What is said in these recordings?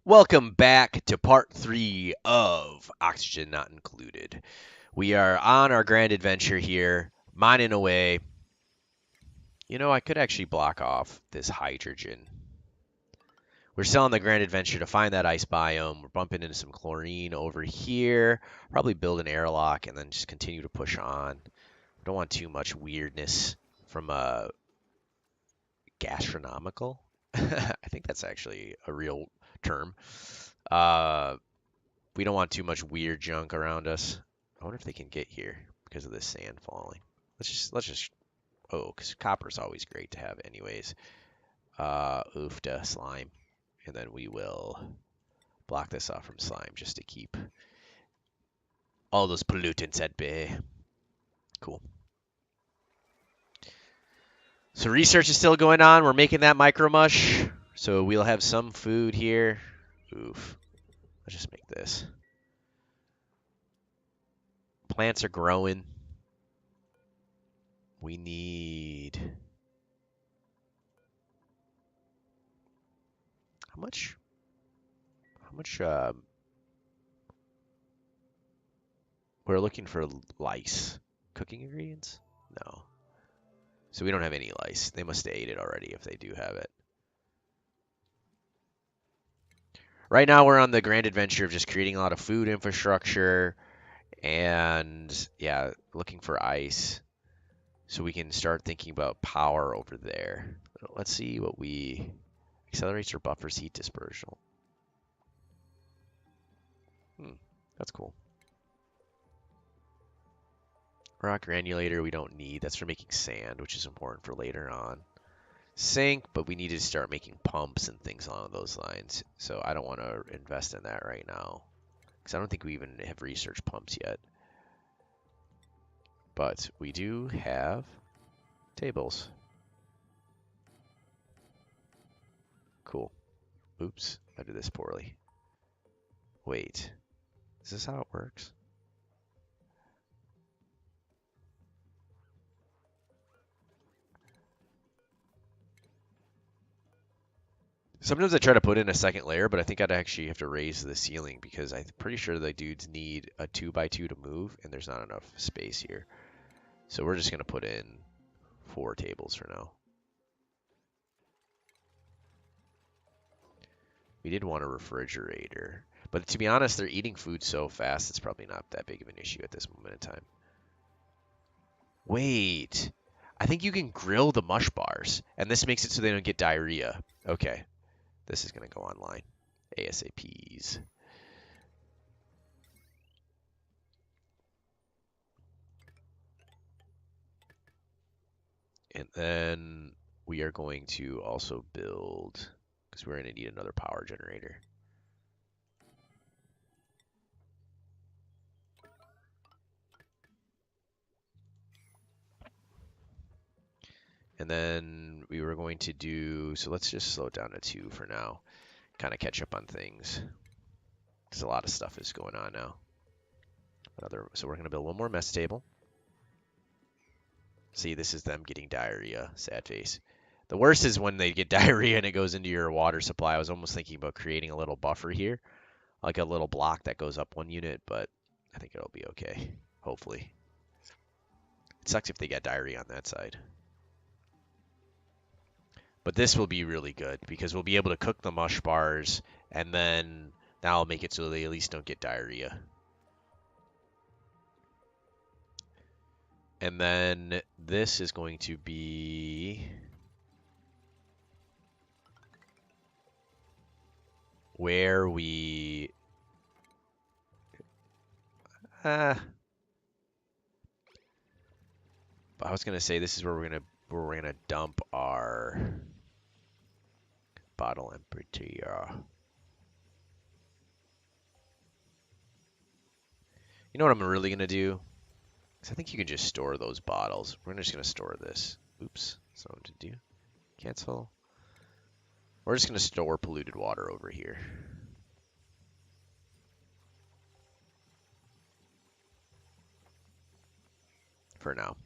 Welcome back to part 3 of Oxygen Not Included. We are on our grand adventure here, mining away. You know, I could actually block off this hydrogen. We're still on the grand adventure to find that ice biome. We're bumping into some chlorine over here. Probably build an airlock and then just continue to push on. Don't want too much weirdness from gastronomical. I think that's actually a real term. Uh, we don't want too much weird junk around us. I wonder if they can get here because of this sand falling. Let's just because copper's always great to have anyways. Oofta slime, and then we will block this off from slime just to keep all those pollutants at bay. Cool. So research is still going on. We're making that micro mush, so we'll have some food here. Oof. Let's just make this. Plants are growing. We need how much? How much? We're looking for lice. Cooking ingredients? No. So we don't have any lice. They must have ate it already if they do have it. Right now we're on the grand adventure of just creating a lot of food infrastructure and yeah, looking for ice so we can start thinking about power over there. Let's see what we accelerates or buffers heat dispersion. That's cool. Rock granulator we don't need. That's for making sand, which is important for later on. Sink, but we need to start making pumps and things along those lines. So I don't want to invest in that right now because I don't think we even have researched pumps yet. But we do have tables. Cool. Oops, I did this poorly. Wait, is this how it works? Sometimes I try to put in a second layer, but I think I'd actually have to raise the ceiling because I'm pretty sure the dudes need a 2x2 to move, and there's not enough space here. So we're just going to put in 4 tables for now. We did want a refrigerator, but to be honest, they're eating food so fast, it's probably not that big of an issue at this moment in time. Wait, I think you can grill the mush bars, and this makes it so they don't get diarrhea. Okay, this is going to go online. ASAPs. And then we are going to also build, because we're going to need another power generator. And then we were going to do, so let's just slow it down to 2 for now. Kind of catch up on things. Because a lot of stuff is going on now. So we're going to build one more mess table. See, this is them getting diarrhea. Sad face. The worst is when they get diarrhea and it goes into your water supply. I was almost thinking about creating a little buffer here. Like a little block that goes up 1 unit, but I think it'll be okay. Hopefully. It sucks if they get diarrhea on that side. But this will be really good because we'll be able to cook the mush bars and then that'll make it so they at least don't get diarrhea. And then this is going to be where we I was gonna say this is where we're gonna dump our bottle emptier. You know what I'm really gonna do? Because I think you can just store those bottles. We're just gonna store this. Oops, something to do. Cancel. We're just gonna store polluted water over here. For now.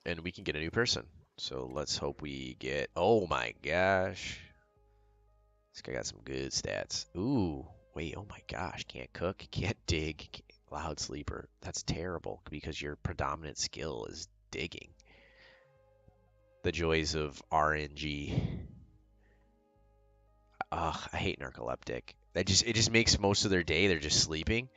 And we can get a new person. So let's hope we get. Oh my gosh. This guy got some good stats. Ooh, wait, oh my gosh. Can't cook, can't dig, loud sleeper. That's terrible because your predominant skill is digging. The joys of RNG. Ugh, I hate narcoleptic. It just makes most of their day they're just sleeping.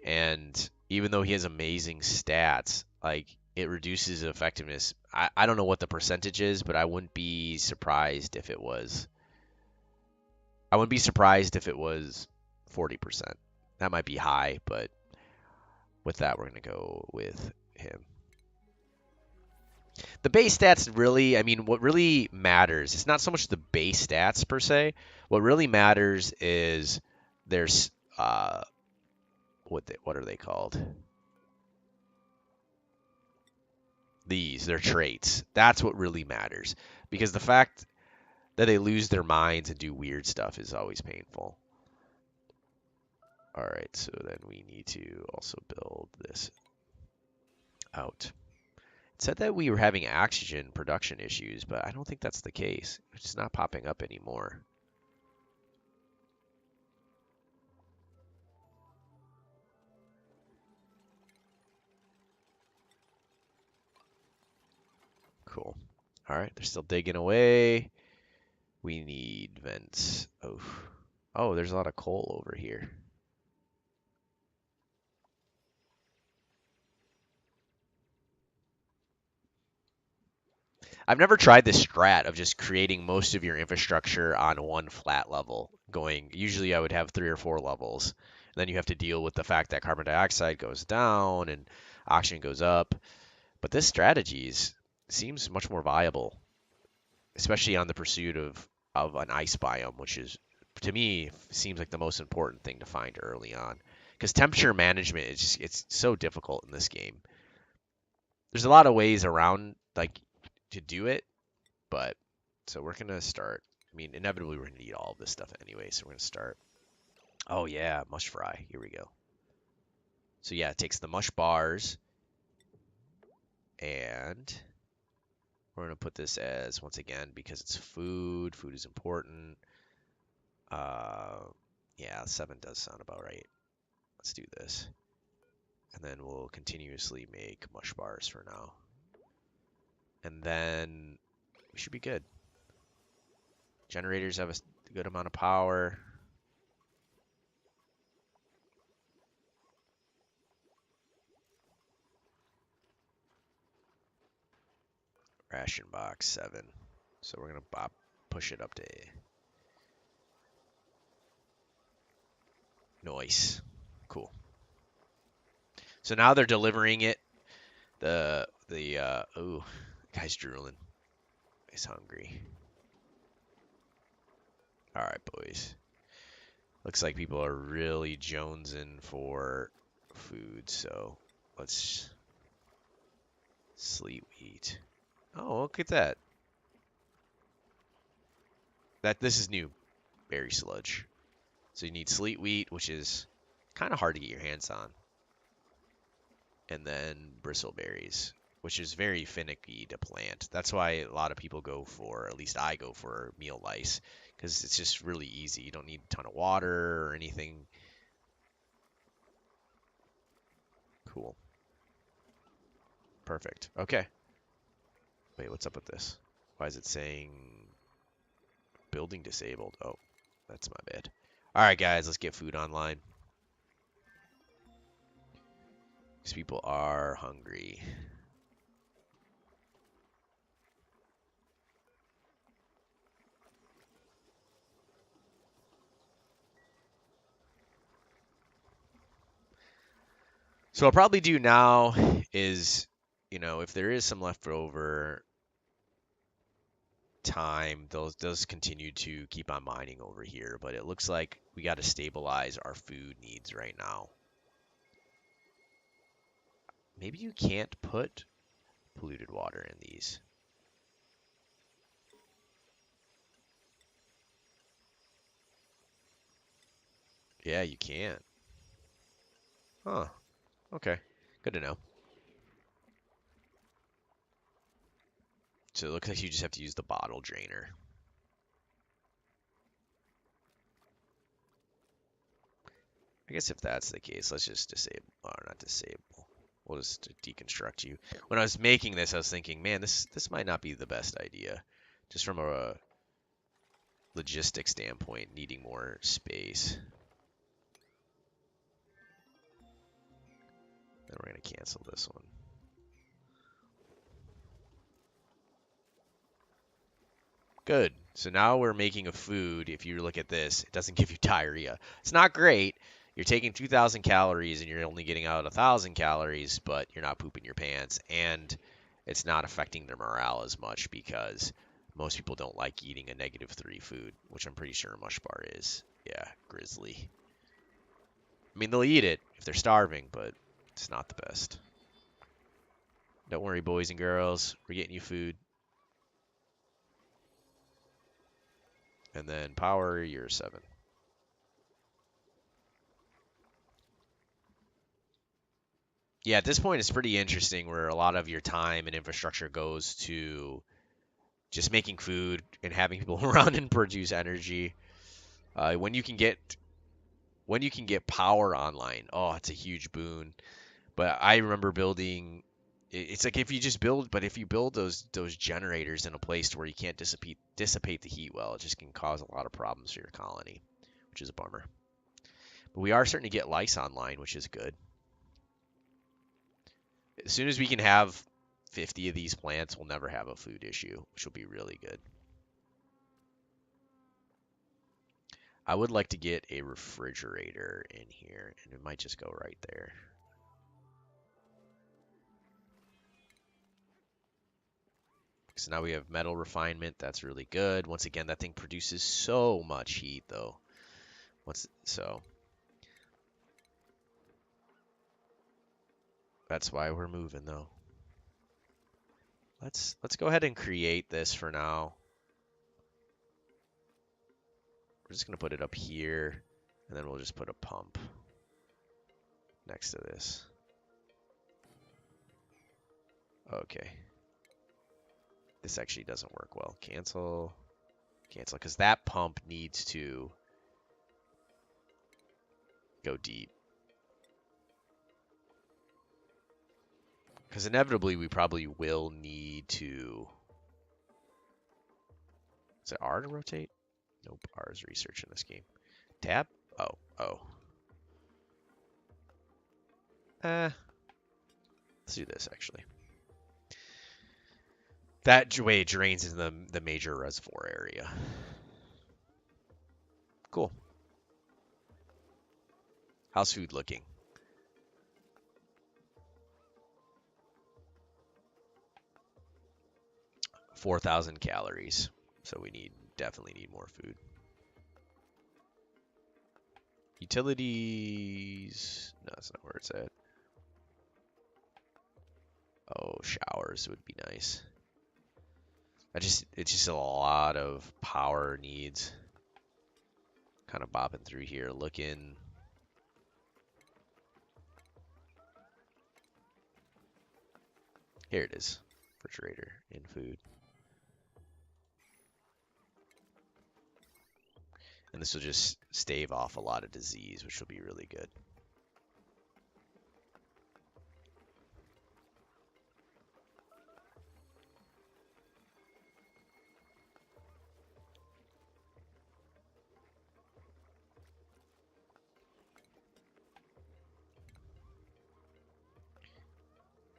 And even though he has amazing stats, like it reduces effectiveness. I don't know what the percentage is, but I wouldn't be surprised if it was 40%. That might be high, but with that we're gonna go with him. The base stats really, I mean, what really matters, it's not so much the base stats per se. What really matters is there's what are they called? Their traits. That's what really matters. Because the fact that they lose their minds and do weird stuff is always painful. All right, so then we need to also build this out. It said that we were having oxygen production issues, but I don't think that's the case. It's just not popping up anymore. Cool. All right, they're still digging away. We need vents. Oh, oh, there's a lot of coal over here. I've never tried this strat of just creating most of your infrastructure on one flat level. Usually I would have 3 or 4 levels. And then you have to deal with the fact that carbon dioxide goes down and oxygen goes up. But this seems much more viable, especially on the pursuit of an ice biome, which is, to me, seems like the most important thing to find early on. Because temperature management it's so difficult in this game. There's a lot of ways around like to do it, but so we're gonna start. I mean, inevitably we're gonna need all of this stuff anyway, so we're gonna start. Oh yeah, mush fry. Here we go. So yeah, it takes the mush bars, and we're gonna put this as, once again, because it's food. Food is important. Uh, yeah, 7 does sound about right. Let's do this, and then we'll continuously make mush bars for now, and then we should be good. Generators have a good amount of power. Ration box 7. So we're gonna push it up to noise. Cool. So now they're delivering it. Oh, guy's drooling. He's hungry. All right, boys. Looks like people are really jonesing for food, so let's sleep wheat. Oh, look at that. This is new berry sludge. So you need sleet wheat, which is kind of hard to get your hands on, and then bristleberries, which is very finicky to plant. That's why a lot of people go for, at least I go for, meal lice, because it's just really easy. You don't need a ton of water or anything. Cool. Perfect. Okay. Wait, what's up with this? Why is it saying building disabled? Oh, that's my bad. All right, guys, let's get food online. These people are hungry. So what I'll probably do now is, if there is some leftover time, those does continue to keep on mining over here, but it looks like we got to stabilize our food needs right now. Maybe you can't put polluted water in these. Yeah, you can. Huh. Okay. Good to know. So it looks like you just have to use the bottle drainer. I guess if that's the case, let's just disable, or not disable. We'll just deconstruct you. When I was making this, I was thinking, man, this might not be the best idea, just from a logistic standpoint, needing more space. Then we're gonna cancel this one. Good. So now we're making a food. If you look at this, it doesn't give you diarrhea. It's not great. You're taking 2,000 calories and you're only getting out 1,000 calories, but you're not pooping your pants. And it's not affecting their morale as much because most people don't like eating a -3 food, which I'm pretty sure a mush bar is. Yeah, grizzly. I mean, they'll eat it if they're starving, but it's not the best. Don't worry, boys and girls. We're getting you food. And then power, you're 7. Yeah, at this point, it's pretty interesting where a lot of your time and infrastructure goes to just making food and having people run and produce energy. When you can get power online, oh, it's a huge boon. But I remember building. It's like if you just build, but if you build those generators in a place where you can't dissipate the heat well, it just can cause a lot of problems for your colony, which is a bummer. But we are starting to get lice online, which is good. As soon as we can have 50 of these plants, we'll never have a food issue, which will be really good. I would like to get a refrigerator in here, and it might just go right there. So now we have metal refinement. That's really good. Once again, that thing produces so much heat, though. So that's why we're moving, though. Let's go ahead and create this for now. We're just gonna put it up here, and then we'll just put a pump next to this. Okay. This actually doesn't work well. Cancel, because that pump needs to go deep. Because inevitably we probably will need to... Is it R to rotate? Nope, R is research in this game. Tab? Oh. Let's do this, actually. That way it drains into the major reservoir area. Cool. How's food looking? $4,000 calories. So we definitely need more food. Utilities. No, that's not where it's at. Oh, showers would be nice. It's just a lot of power needs. Kind of bopping through here, looking. Here it is. Refrigerator in food. And this will just stave off a lot of disease, which will be really good.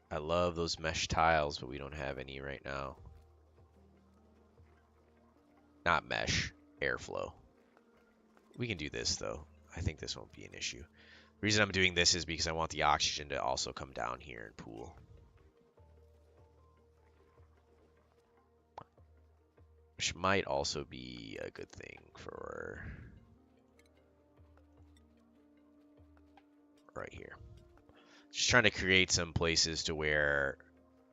I love those mesh tiles, but we don't have any right now. Not mesh, airflow. We can do this, though. I think this won't be an issue. The reason I'm doing this is because I want the oxygen to also come down here and pool. Which might also be a good thing for right here. Just trying to create some places to where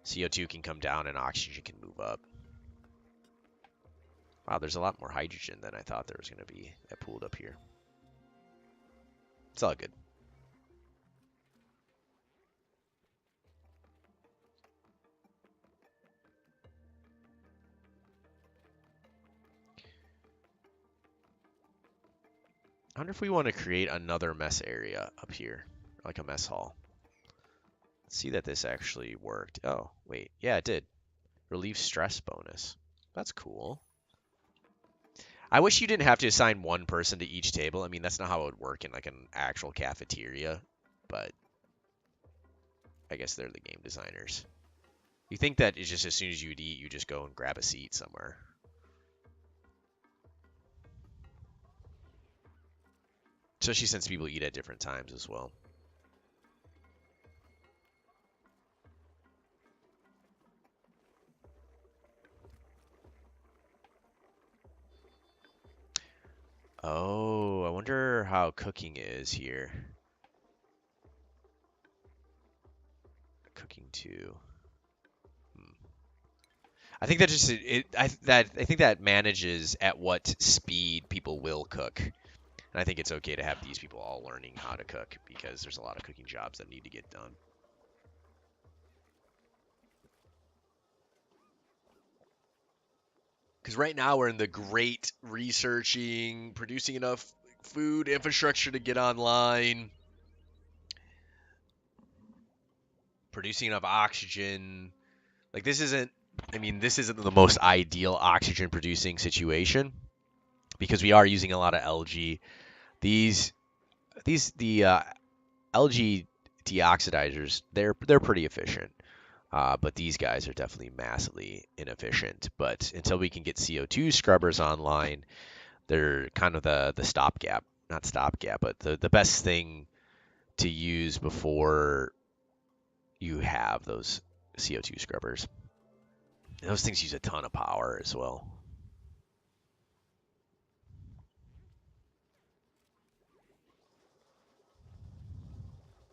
CO2 can come down and oxygen can move up. Wow, there's a lot more hydrogen than I thought there was going to be that pooled up here. It's all good. I wonder if we want to create another mess area up here, like a mess hall. Let's see that this actually worked. Oh, wait. Yeah, it did. Relieve stress bonus. That's cool. I wish you didn't have to assign one person to each table. I mean, that's not how it would work in like an actual cafeteria, but I guess they're the game designers. You think that it's just as soon as you'd eat, you just go and grab a seat somewhere. Especially since people eat at different times as well. Oh, I wonder how cooking is here. Cooking too. I think that just I think that manages at what speed people will cook. And I think it's okay to have these people all learning how to cook because there's a lot of cooking jobs that need to get done. Because right now we're in the great researching, producing enough food infrastructure to get online, producing enough oxygen. Like this isn't, I mean, this isn't the most ideal oxygen producing situation because we are using a lot of algae. These, the algae deoxidizers, they're pretty efficient. But these guys are definitely massively inefficient. But until we can get CO2 scrubbers online, they're kind of the stopgap, not stopgap, but the best thing to use before you have those CO2 scrubbers. And those things use a ton of power as well.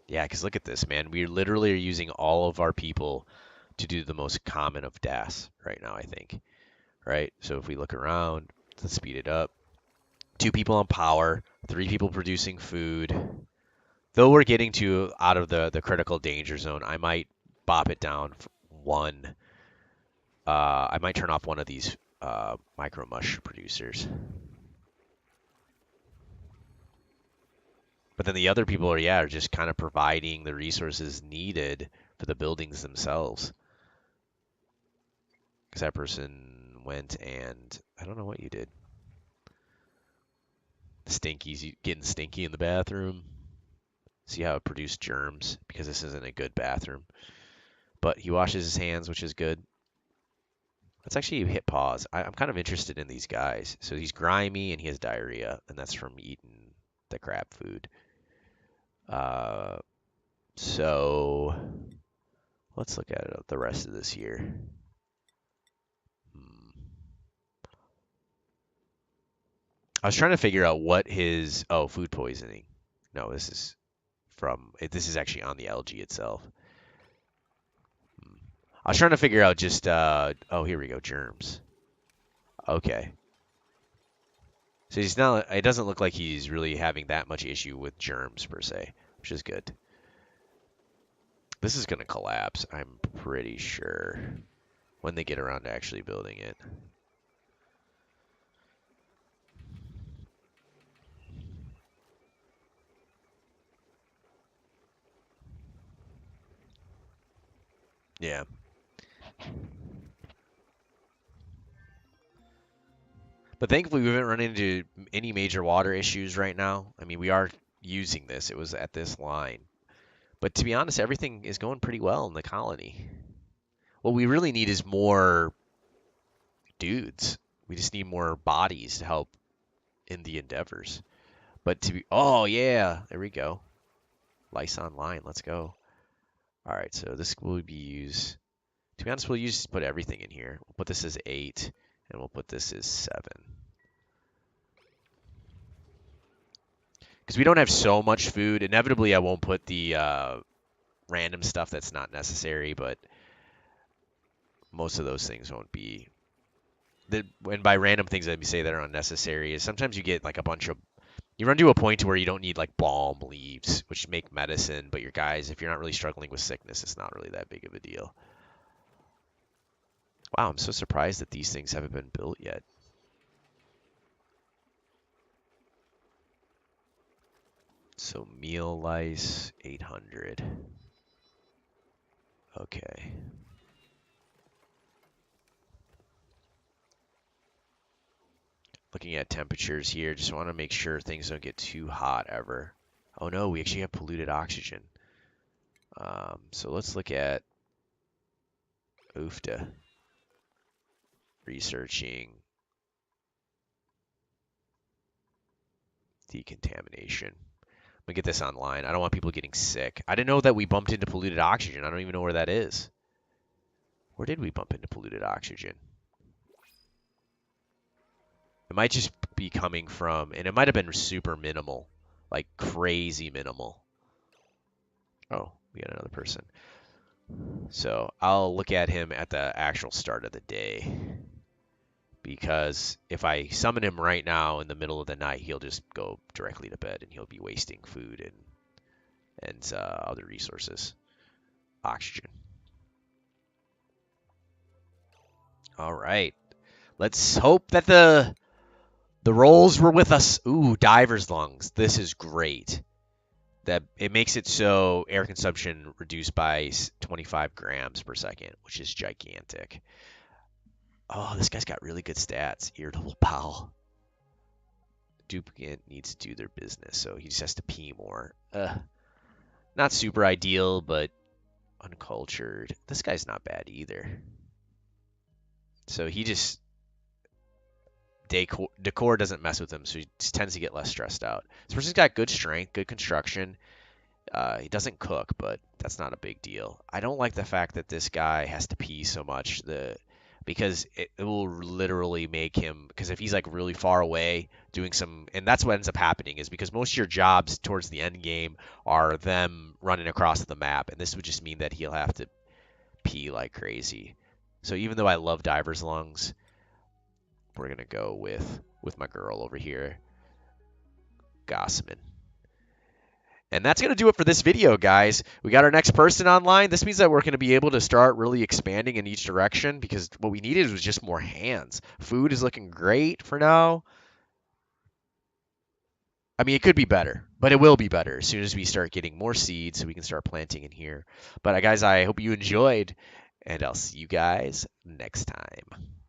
Yeah, because look at this, man. We literally are using all of our people to do the most common of tasks right now, I think. Right? So if we look around, let's speed it up. 2 people on power, 3 people producing food. Though we're getting to out of the critical danger zone, I might bop it down one. I might turn off one of these micro mush producers. But then the other people are just kind of providing the resources needed for the buildings themselves. Because that person went and I don't know what you did. Stinky's getting stinky in the bathroom. See how it produced germs because this isn't a good bathroom. But he washes his hands, which is good. Let's actually hit pause. I'm kind of interested in these guys. So he's grimy and he has diarrhea, and that's from eating the crab food. Uh, so let's look at it the rest of this year. Hmm. I was trying to figure out what his food poisoning. No, this is this is actually on the algae itself. Hmm. I was trying to figure out just here we go, germs. Okay. So he's not it doesn't look like he's really having that much issue with germs per se, which is good. This is going to collapse, I'm pretty sure, when they get around to actually building it. Yeah. But thankfully, we haven't run into any major water issues right now. I mean, we are using this. It was at this line. But to be honest, everything is going pretty well in the colony. What we really need is more dudes. We just need more bodies to help in the endeavors. But to be, oh yeah, there we go. Lice online, let's go. All right, so this will be used. To be honest, we'll put everything in here. We'll put this as 8, and we'll put this as 7. Because we don't have so much food. Inevitably, I won't put the random stuff that's not necessary, but most of those things won't be. And by random things, I say that are unnecessary is sometimes you get like a bunch of. You run to a point where you don't need like balm leaves, which make medicine, but your guys, if you're not really struggling with sickness, it's not really that big of a deal. Wow, I'm so surprised that these things haven't been built yet. So meal lice, 800. Okay. Looking at temperatures here, just want to make sure things don't get too hot ever. Oh no, we actually have polluted oxygen. So let's look at UFTA researching decontamination. I'm gonna get this online. I don't want people getting sick. I didn't know that we bumped into polluted oxygen. I don't even know where that is. Where did we bump into polluted oxygen? It might just be coming from, and it might have been super minimal, like crazy minimal. Oh, we got another person. So I'll look at him at the actual start of the day. Because if I summon him right now in the middle of the night, he'll just go directly to bed and he'll be wasting food and other resources. Oxygen. All right. Let's hope that the rolls were with us. Ooh, diver's lungs. This is great. That it makes it so air consumption reduced by 25 grams per second, which is gigantic. Oh, this guy's got really good stats. Irritable bowel. Duplicate needs to do their business, so he just has to pee more. Not super ideal, but uncultured. This guy's not bad either. So he just decor doesn't mess with him, so he just tends to get less stressed out. This person's got good strength, good construction. He doesn't cook, but that's not a big deal. I don't like the fact that this guy has to pee so much. Because it will literally make him, because if he's like really far away doing some, and that's what ends up happening, is because most of your jobs towards the end game are them running across the map, and this would just mean that he'll have to pee like crazy. So even though I love diver's lungs, we're gonna go with my girl over here, Gossman. And that's going to do it for this video, guys. We got our next person online. This means that we're going to be able to start really expanding in each direction because what we needed was just more hands. Food is looking great for now. I mean, it could be better, but it will be better as soon as we start getting more seeds so we can start planting in here. But guys, I hope you enjoyed, and I'll see you guys next time.